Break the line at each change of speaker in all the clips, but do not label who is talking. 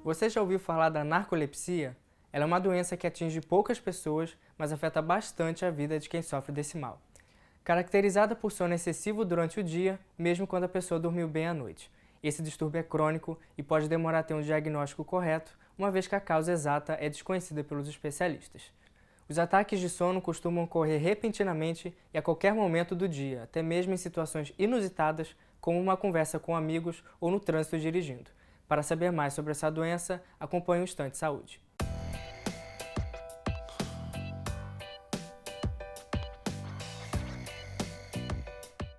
Você já ouviu falar da narcolepsia? Ela é uma doença que atinge poucas pessoas, mas afeta bastante a vida de quem sofre desse mal. Caracterizada por sono excessivo durante o dia, mesmo quando a pessoa dormiu bem à noite. Esse distúrbio é crônico e pode demorar a ter um diagnóstico correto, uma vez que a causa exata é desconhecida pelos especialistas. Os ataques de sono costumam ocorrer repentinamente e a qualquer momento do dia, até mesmo em situações inusitadas, como uma conversa com amigos ou no trânsito dirigindo. Para saber mais sobre essa doença, acompanhe o Instante Saúde.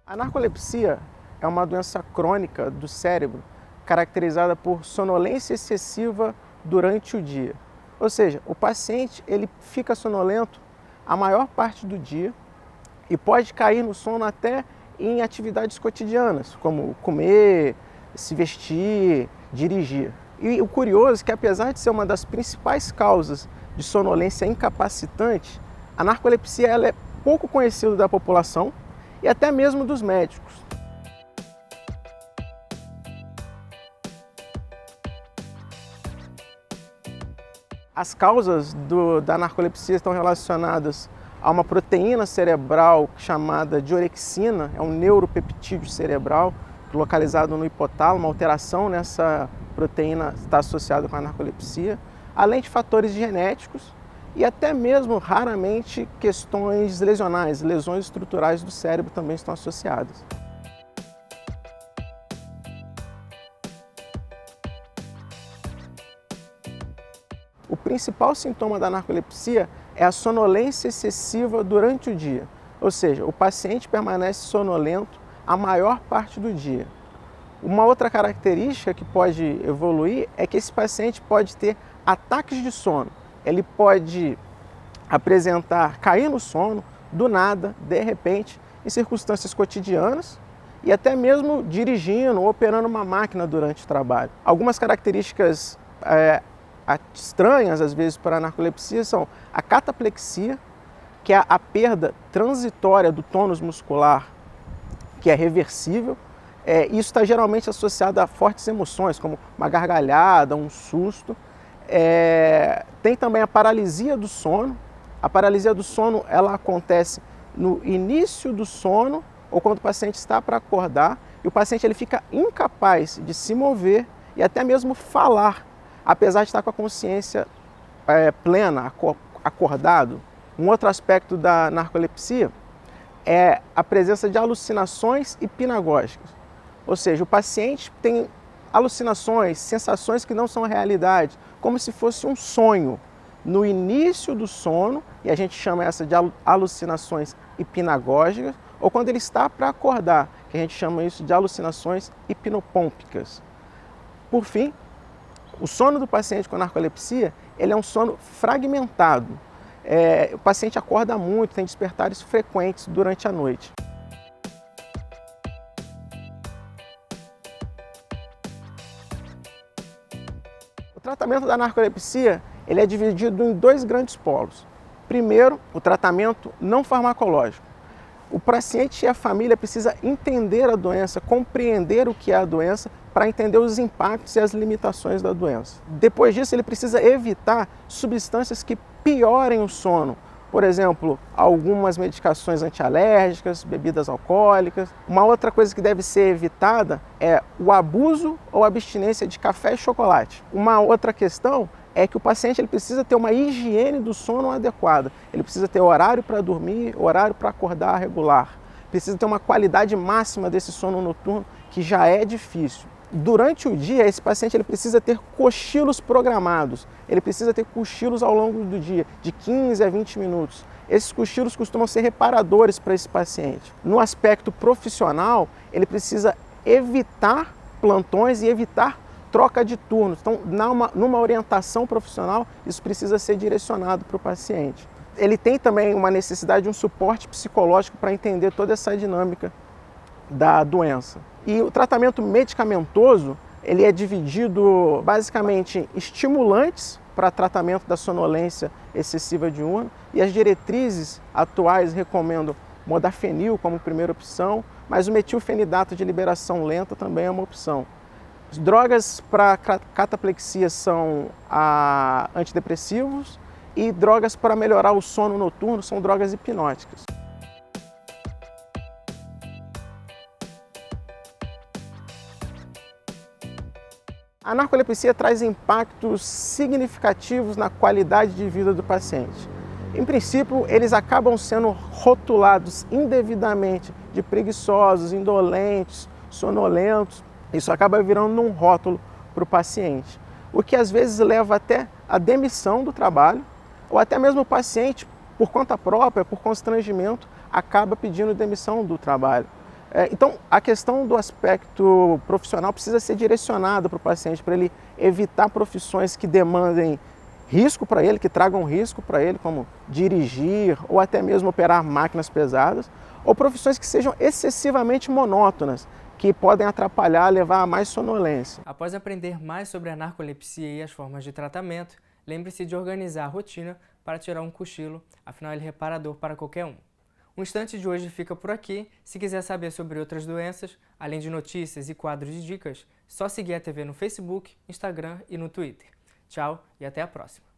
A narcolepsia é uma doença crônica do cérebro caracterizada por sonolência excessiva durante o dia. Ou seja, o paciente ele fica sonolento a maior parte do dia e pode cair no sono até em atividades cotidianas, como comer, se vestir, dirigir. E o curioso é que, apesar de ser uma das principais causas de sonolência incapacitante, a narcolepsia ela é pouco conhecida da população e até mesmo dos médicos. As causas da narcolepsia estão relacionadas a uma proteína cerebral chamada de orexina, é um neuropeptídeo cerebral localizado no hipotálamo. Uma alteração nessa proteína está associada com a narcolepsia, além de fatores genéticos e até mesmo, raramente, questões lesionais, lesões estruturais do cérebro também estão associadas. O principal sintoma da narcolepsia é a sonolência excessiva durante o dia, ou seja, o paciente permanece sonolento a maior parte do dia. Uma outra característica que pode evoluir é que esse paciente pode ter ataques de sono. Ele pode apresentar, cair no sono, do nada, de repente, em circunstâncias cotidianas e até mesmo dirigindo ou operando uma máquina durante o trabalho. Algumas características estranhas, às vezes, para a narcolepsia são a cataplexia, que é a perda transitória do tônus muscular, que é reversível. Isso está geralmente associado a fortes emoções, como uma gargalhada, um susto. Tem também a paralisia do sono. A paralisia do sono ela acontece no início do sono ou quando o paciente está para acordar e o paciente ele fica incapaz de se mover e até mesmo falar, apesar de estar com a consciência plena, acordado. Um outro aspecto da narcolepsia é a presença de alucinações hipnagógicas. Ou seja, o paciente tem alucinações, sensações que não são realidade, como se fosse um sonho no início do sono, e a gente chama essa de alucinações hipnagógicas, ou quando ele está para acordar, que a gente chama isso de alucinações hipnopômpicas. Por fim, o sono do paciente com narcolepsia ele é um sono fragmentado. O paciente acorda muito, tem despertares frequentes durante a noite. O tratamento da narcolepsia ele é dividido em dois grandes polos. Primeiro, o tratamento não farmacológico. O paciente e a família precisam entender a doença, compreender o que é a doença, para entender os impactos e as limitações da doença. Depois disso, ele precisa evitar substâncias que piorem o sono. Por exemplo, algumas medicações antialérgicas, bebidas alcoólicas. Uma outra coisa que deve ser evitada é o abuso ou abstinência de café e chocolate. Uma outra questão é que o paciente ele precisa ter uma higiene do sono adequada. Ele precisa ter horário para dormir, horário para acordar regular. Precisa ter uma qualidade máxima desse sono noturno, que já é difícil. Durante o dia, esse paciente ele precisa ter cochilos programados. Ele precisa ter cochilos ao longo do dia, de 15 a 20 minutos. Esses cochilos costumam ser reparadores para esse paciente. No aspecto profissional, ele precisa evitar plantões e evitar troca de turnos. Então, numa orientação profissional, isso precisa ser direcionado para o paciente. Ele tem também uma necessidade de um suporte psicológico para entender toda essa dinâmica da doença. E o tratamento medicamentoso ele é dividido basicamente em estimulantes para tratamento da sonolência excessiva diurna, e as diretrizes atuais recomendam modafinil como primeira opção, mas o metilfenidato de liberação lenta também é uma opção. As drogas para cataplexia são antidepressivos, e drogas para melhorar o sono noturno são drogas hipnóticas. A narcolepsia traz impactos significativos na qualidade de vida do paciente. Em princípio, eles acabam sendo rotulados indevidamente de preguiçosos, indolentes, sonolentos. Isso acaba virando um rótulo para o paciente, o que às vezes leva até a demissão do trabalho, ou até mesmo o paciente, por conta própria, por constrangimento, acaba pedindo demissão do trabalho. Então, a questão do aspecto profissional precisa ser direcionada para o paciente, para ele evitar profissões que demandem risco para ele, que tragam risco para ele, como dirigir ou até mesmo operar máquinas pesadas, ou profissões que sejam excessivamente monótonas, que podem atrapalhar, levar a mais sonolência.
Após aprender mais sobre a narcolepsia e as formas de tratamento, lembre-se de organizar a rotina para tirar um cochilo, afinal ele é reparador para qualquer um. O Instante de hoje fica por aqui. Se quiser saber sobre outras doenças, além de notícias e quadros de dicas, só seguir a TV no Facebook, Instagram e no Twitter. Tchau e até a próxima!